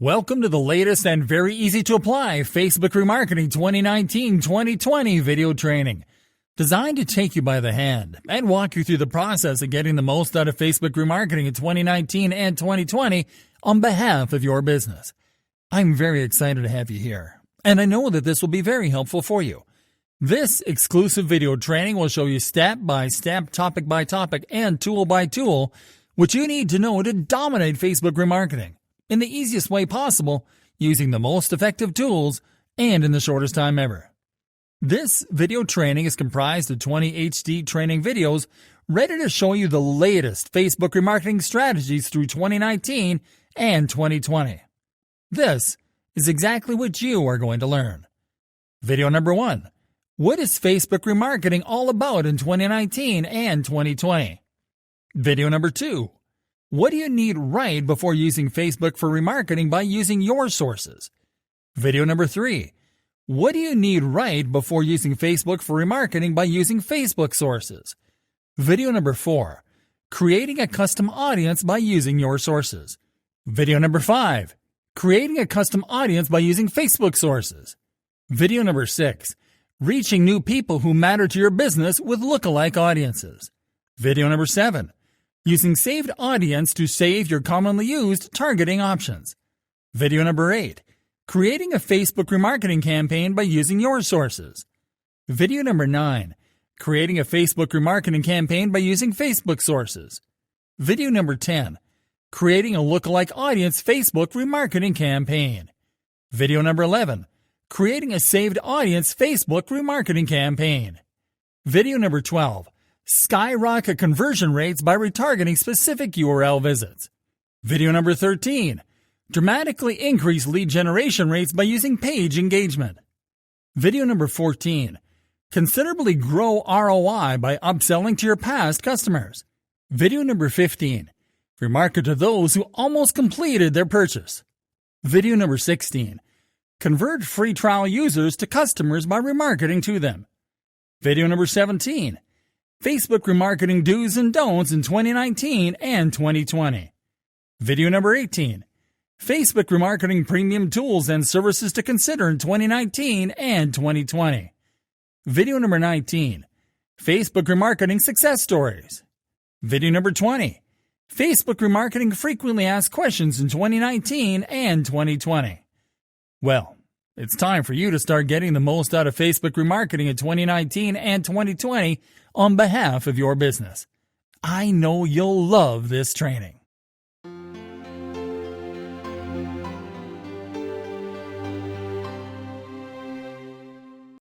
Welcome to the latest and very easy to apply Facebook Remarketing 2019-2020 video training, designed to take you by the hand and walk you through the process of getting the most out of Facebook Remarketing in 2019 and 2020 on behalf of your business. I'm very excited to have you here, and I know that this will be very helpful for you. This exclusive video training will show you step by step, topic by topic, and tool by tool what you need to know to dominate Facebook Remarketing in the easiest way possible, using the most effective tools and in the shortest time ever. This video training is comprised of 20 HD training videos ready to show you the latest Facebook remarketing strategies through 2019 and 2020. This is exactly what you are going to learn. Video number 1. What is Facebook remarketing all about in 2019 and 2020? Video number 2. What do you need right before using Facebook for remarketing by using your sources? Video number 3. What do you need right before using Facebook for remarketing by using Facebook sources? Video number 4. Creating a custom audience by using your sources. Video number 5. Creating a custom audience by using Facebook sources. Video number 6. Reaching new people who matter to your business with lookalike audiences. Video number 7. Using saved audience to save your commonly used targeting options. Video number 8. Creating a Facebook remarketing campaign by using your sources. Video number 9. Creating a Facebook remarketing campaign by using Facebook sources. Video number 10. Creating a lookalike audience Facebook remarketing campaign. Video number 11. Creating a saved audience Facebook remarketing campaign. Video number 12. Skyrocket conversion rates by retargeting specific URL visits. Video number 13. Dramatically increase lead generation rates by using page engagement. Video number 14. Considerably grow ROI by upselling to your past customers. Video number 15. Remarket to those who almost completed their purchase. Video number 16. Convert free trial users to customers by remarketing to them. Video number 17. Facebook remarketing do's and don'ts in 2019 and 2020. Video number 18. Facebook remarketing premium tools and services to consider in 2019 and 2020. Video number 19. Facebook remarketing success stories. Video number 20. Facebook remarketing frequently asked questions in 2019 and 2020. Well, it's time for you to start getting the most out of Facebook remarketing in 2019 and 2020 on behalf of your business. I know you'll love this training.